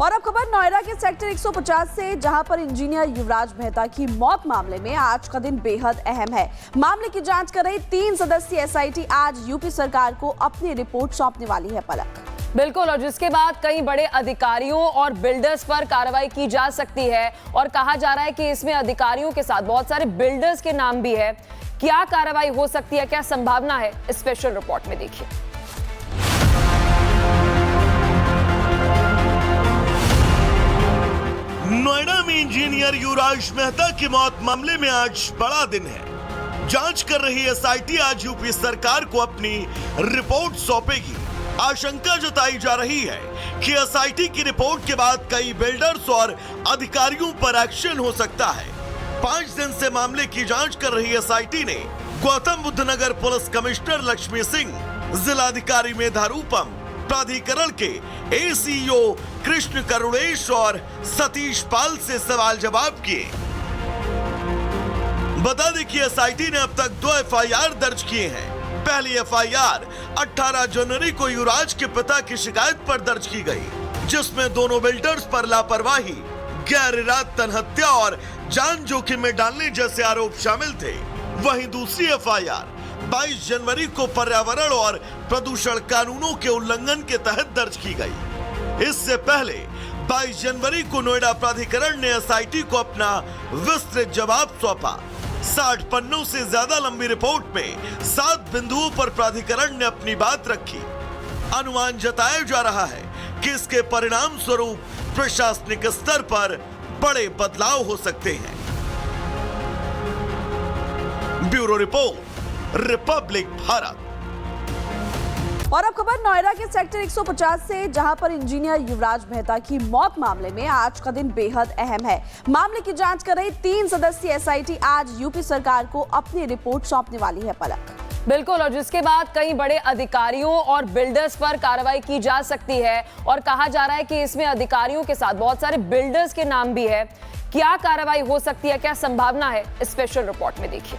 और अब खबर नोएडा के सेक्टर 150 से, जहां पर इंजीनियर युवराज मेहता की मौत मामले में आज का दिन बेहद अहम है। मामले की जांच कर रही 3 सदस्यीय एसआईटी आज यूपी सरकार को अपनी रिपोर्ट सौंपने वाली है। पलक बिल्कुल, और जिसके बाद कई बड़े अधिकारियों और बिल्डर्स पर कार्रवाई की जा सकती है और कहा जा रहा है कि इसमें अधिकारियों के साथ बहुत सारे बिल्डर्स के नाम भी है। क्या कार्रवाई हो सकती है, क्या संभावना है, स्पेशल रिपोर्ट में देखिए। नोएडा में इंजीनियर युवराज मेहता की मौत मामले में आज बड़ा दिन है। जांच कर रही एसआईटी आज यूपी सरकार को अपनी रिपोर्ट सौंपेगी। आशंका जताई जा रही है कि एसआईटी की रिपोर्ट के बाद कई बिल्डर्स और अधिकारियों पर एक्शन हो सकता है। 5 दिन से मामले की जांच कर रही एसआईटी ने गौतम बुद्ध नगर पुलिस कमिश्नर लक्ष्मी सिंह, जिलाधिकारी मेधा रूपम, प्राधिकरण के एसीओ कृष्ण करुणेश और सतीश पाल से सवाल जवाब किए। बता दें कि एसआईटी ने अब तक 2 एफआईआर दर्ज किए हैं। पहली एफआईआर 18 जनवरी को युवराज के पिता की शिकायत पर दर्ज की गई, जिसमें दोनों बिल्डर्स पर लापरवाही, गैर इरादतन हत्या और जान जोखिम में डालने जैसे आरोप शामिल थे। वहीं दूसरी एफआईआर 22 जनवरी को पर्यावरण और प्रदूषण कानूनों के उल्लंघन के तहत दर्ज की गई। इससे पहले 22 जनवरी को नोएडा प्राधिकरण ने एसआईटी को अपना विस्तृत जवाब सौंपा। 60 पन्नों से ज्यादा लंबी रिपोर्ट में 7 बिंदुओं पर प्राधिकरण ने अपनी बात रखी। अनुमान जताया जा रहा है कि इसके परिणाम स्वरूप प्रशासनिक स्तर पर बड़े बदलाव हो सकते हैं। Bureau report, Republic Bharat. और अब खबर नोएडा के सेक्टर 150 से, जहां पर इंजीनियर युवराज मेहता की मौत मामले में आज का दिन बेहद अहम है। मामले की जांच कर रही 3 सदस्यीय एसआईटी आज यूपी सरकार को अपनी रिपोर्ट सौंपने वाली है। पलक बिल्कुल, और जिसके बाद कई बड़े अधिकारियों और बिल्डर्स पर कार्रवाई की जा सकती है और कहा जा रहा है कि इसमें अधिकारियों के साथ बहुत सारे बिल्डर्स के नाम भी है। क्या कार्रवाई हो सकती है, क्या संभावना है, स्पेशल रिपोर्ट में देखिए।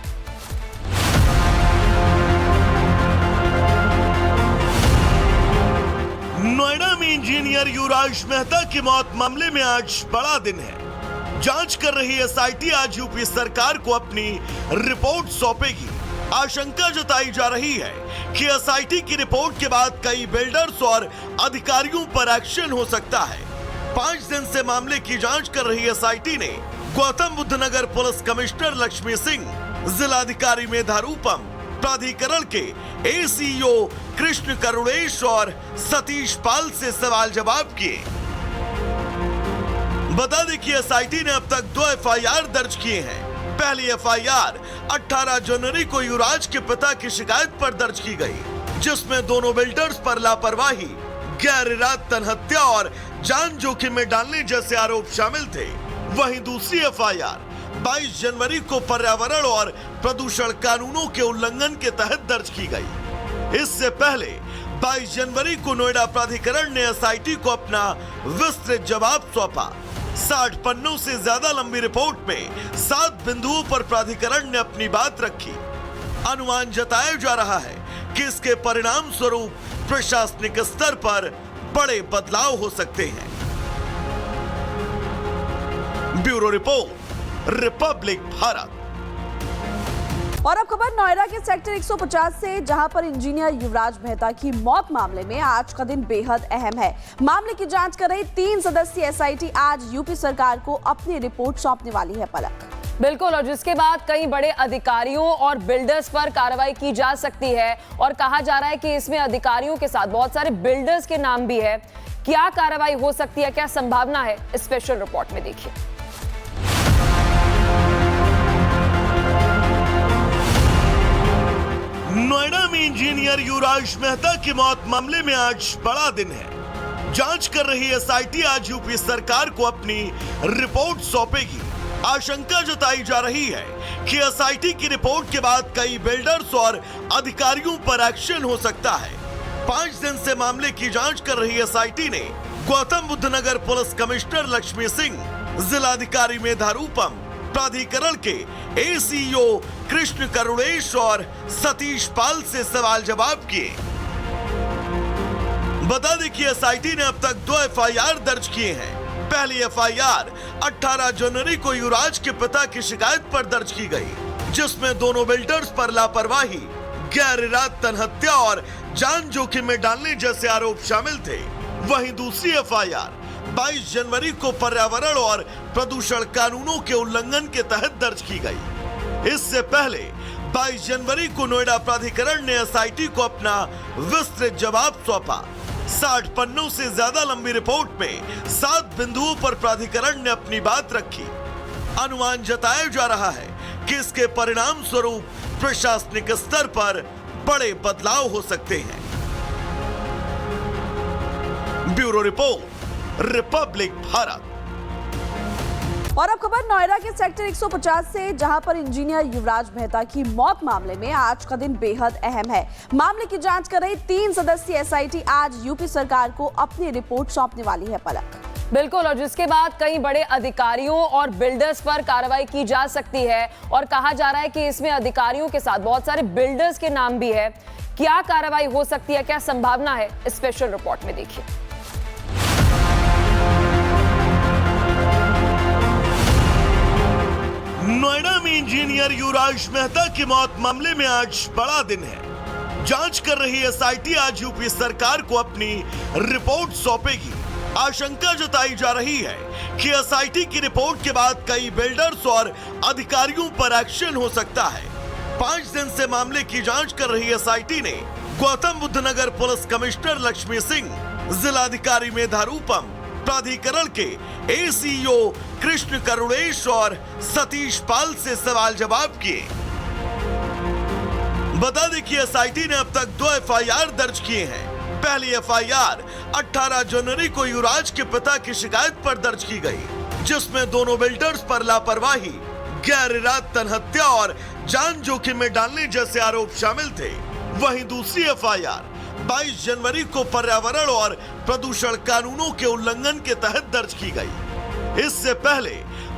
नोएडा में इंजीनियर युवराज मेहता की मौत मामले में आज बड़ा दिन है। जांच कर रही एसआईटी आज यूपी सरकार को अपनी रिपोर्ट सौंपेगी। आशंका जताई जा रही है कि एसआईटी की रिपोर्ट के बाद कई बिल्डर्स और अधिकारियों पर एक्शन हो सकता है। 5 दिन से मामले की जांच कर रही एसआईटी ने गौतम बुद्ध नगर पुलिस कमिश्नर लक्ष्मी सिंह, जिलाधिकारी मेधा रूपम, प्राधिकरण के एसीओ कृष्ण करुणेश और सतीश पाल से सवाल जवाब किए। बता दें कि एसआईटी ने अब तक 2 एफआईआर दर्ज किए हैं। पहली एफआईआर 18 जनवरी को युवराज के पिता की शिकायत पर दर्ज की गई, जिसमें दोनों बिल्डर्स पर लापरवाही, गैर इरादतन हत्या और जान जोखिम में डालने जैसे आरोप शामिल थे। वहीं दूसरी एफआईआर 22 जनवरी को पर्यावरण और प्रदूषण कानूनों के उल्लंघन के तहत दर्ज की गई। इससे पहले 22 जनवरी को नोएडा प्राधिकरण ने एसआईटी को अपना विस्तृत जवाब सौंपा। 60 पन्नों से ज्यादा लंबी रिपोर्ट में 7 बिंदुओं पर प्राधिकरण ने अपनी बात रखी। अनुमान जताया जा रहा है कि इसके परिणाम स्वरूप प्रशासनिक स्तर पर बड़े बदलाव हो सकते हैं। Bureau report, Republic Bharat. और अब खबर नोएडा के सेक्टर 150 से, जहां पर इंजीनियर युवराज मेहता की मौत मामले में आज का दिन बेहद अहम है। मामले की जांच कर रही 3 सदस्यीय एसआईटी आज यूपी सरकार को अपनी रिपोर्ट सौंपने वाली है। पलक बिल्कुल, और जिसके बाद कई बड़े अधिकारियों और बिल्डर्स पर कार्रवाई की जा सकती है और कहा जा रहा है कि इसमें अधिकारियों के साथ बहुत सारे बिल्डर्स के नाम भी है। क्या कार्रवाई हो सकती है, क्या संभावना है, स्पेशल रिपोर्ट में देखिए। नोएडा में इंजीनियर युवराज मेहता की मौत मामले में आज बड़ा दिन है। जांच कर रही एसआईटी आज यूपी सरकार को अपनी रिपोर्ट सौंपेगी। आशंका जताई जा रही है कि एसआईटी की रिपोर्ट के बाद कई बिल्डर्स और अधिकारियों पर एक्शन हो सकता है। 5 दिन से मामले की जांच कर रही एसआईटी ने गौतम बुद्ध नगर पुलिस कमिश्नर लक्ष्मी सिंह, जिलाधिकारी मेधा रूपम, प्राधिकरण के एसीओ कृष्ण करुणेश और सतीश पाल से सवाल जवाब किए। बता दें कि एसआईटी ने अब तक 2 एफआईआर दर्ज किए हैं। पहली एफआईआर 18 जनवरी को युवराज के पिता की शिकायत पर दर्ज की गई, जिसमें दोनों बिल्डर्स पर लापरवाही, गैर इरादतन हत्या और जान जोखिम में डालने जैसे आरोप शामिल थे। वहीं दूसरी एफआईआर 22 जनवरी को पर्यावरण और प्रदूषण कानूनों के उल्लंघन के तहत दर्ज की गई। इससे पहले 22 जनवरी को नोएडा प्राधिकरण ने एसआईटी को अपना विस्तृत जवाब सौंपा। 60 पन्नों से ज्यादा लंबी रिपोर्ट में 7 बिंदुओं पर प्राधिकरण ने अपनी बात रखी। अनुमान जताया जा रहा है कि इसके परिणाम स्वरूप प्रशासनिक स्तर पर बड़े बदलाव हो सकते हैं। Bureau report, Republic Bharat. और अब खबर नोएडा के सेक्टर 150 से, जहां पर इंजीनियर युवराज मेहता की मौत मामले में आज का दिन बेहद अहम है। मामले की जांच कर रही 3 सदस्यीय एसआईटी आज यूपी सरकार को अपनी रिपोर्ट सौंपने वाली है। पलक बिल्कुल, और जिसके बाद कई बड़े अधिकारियों और बिल्डर्स पर कार्रवाई की जा सकती है और कहा जा रहा है कि इसमें अधिकारियों के साथ बहुत सारे बिल्डर्स के नाम भी है। क्या कार्रवाई हो सकती है, क्या संभावना है, स्पेशल रिपोर्ट में देखिए। नोएडा में इंजीनियर युवराज मेहता की मौत मामले में आज बड़ा दिन है। जांच कर रही एसआईटी आज यूपी सरकार को अपनी रिपोर्ट सौंपेगी। आशंका जताई जा रही है कि एसआईटी की रिपोर्ट के बाद कई बिल्डर्स और अधिकारियों पर एक्शन हो सकता है। 5 दिन से मामले की जांच कर रही एसआईटी ने गौतम बुद्ध नगर पुलिस कमिश्नर लक्ष्मी सिंह, जिलाधिकारी मेधा रूपम, प्राधिकरण के एसीओ कृष्ण करुणेश और सतीश पाल से सवाल जवाब किए। बता दें कि एसआईटी ने अब तक 2 एफआईआर दर्ज किए हैं। पहली एफआईआर 18 जनवरी को युवराज के पिता की शिकायत पर दर्ज की गई, जिसमें दोनों बिल्डर्स पर लापरवाही, गैर इरादतन हत्या और जान जोखिम में डालने जैसे आरोप शामिल थे। वहीं दूसरी एफआईआर 22 जनवरी को पर्यावरण और प्रदूषण कानूनों के उल्लंघन के तहत दर्ज की गई। इससे पहले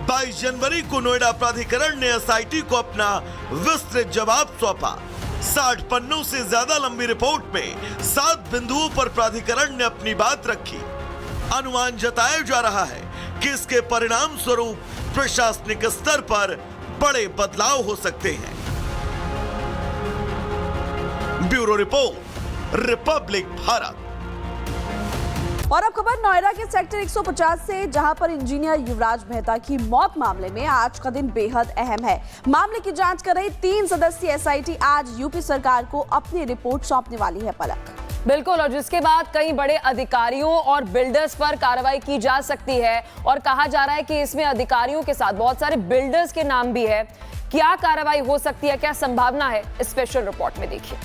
22 जनवरी को नोएडा प्राधिकरण ने एसआईटी को अपना विस्तृत जवाब सौंपा। 60 पन्नों से ज्यादा लंबी रिपोर्ट में 7 बिंदुओं पर प्राधिकरण ने अपनी बात रखी। अनुमान जताया जा रहा है कि इसके परिणाम स्वरूप प्रशासनिक स्तर पर बड़े बदलाव हो सकते हैं। Bureau report, Republic Bharat. और अब खबर नोएडा के सेक्टर 150 से, जहां पर इंजीनियर युवराज मेहता की मौत मामले में आज का दिन बेहद अहम है। मामले की जांच कर रही 3 सदस्यीय एसआईटी आज यूपी सरकार को अपनी रिपोर्ट सौंपने वाली है। पलक बिल्कुल, और जिसके बाद कई बड़े अधिकारियों और बिल्डर्स पर कार्रवाई की जा सकती है और कहा जा रहा है कि इसमें अधिकारियों के साथ बहुत सारे बिल्डर्स के नाम भी है। क्या कार्रवाई हो सकती है, क्या संभावना है, स्पेशल रिपोर्ट में देखिए।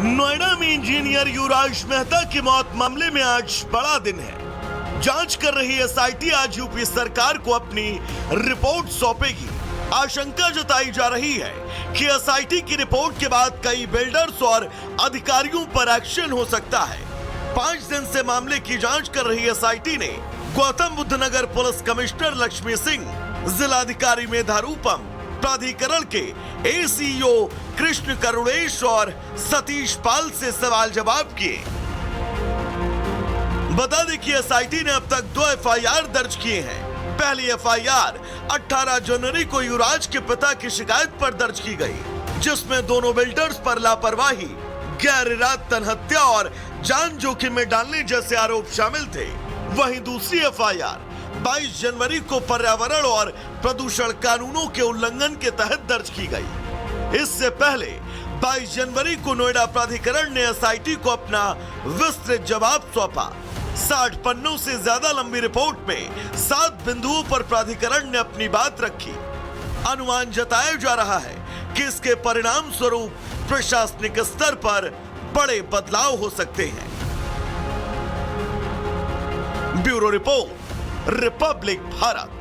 नोएडा में इंजीनियर युवराज मेहता की मौत मामले में आज बड़ा दिन है। जांच कर रही एसआईटी आज यूपी सरकार को अपनी रिपोर्ट सौंपेगी। आशंका जताई जा रही है कि एसआईटी की रिपोर्ट के बाद कई बिल्डर्स और अधिकारियों पर एक्शन हो सकता है। 5 दिन से मामले की जांच कर रही एसआईटी ने गौतम बुद्ध नगर पुलिस कमिश्नर लक्ष्मी सिंह, जिलाधिकारी मेधा रूपम, प्राधिकरण के एसीओ कृष्ण करुणेश और सतीश पाल से सवाल जवाब किए। बता दें कि एसआईटी ने अब तक 2 एफआईआर दर्ज किए हैं। पहली एफआईआर 18 जनवरी को युवराज के पिता की शिकायत पर दर्ज की गई, जिसमें दोनों बिल्डर्स पर लापरवाही, गैर इरादतन हत्या और जान जोखिम में डालने जैसे आरोप शामिल थे। वहीं दूसरी एफआईआर 22 जनवरी को पर्यावरण और प्रदूषण कानूनों के उल्लंघन के तहत दर्ज की गई। इससे पहले 22 जनवरी को नोएडा प्राधिकरण ने एसआईटी को अपना विस्तृत जवाब सौंपा। 60 पन्नों से ज्यादा लंबी रिपोर्ट में 7 बिंदुओं पर प्राधिकरण ने अपनी बात रखी। अनुमान जताया जा रहा है कि इसके परिणाम स्वरूप प्रशासनिक स्तर पर बड़े बदलाव हो सकते हैं। Bureau report, Republic Bharat.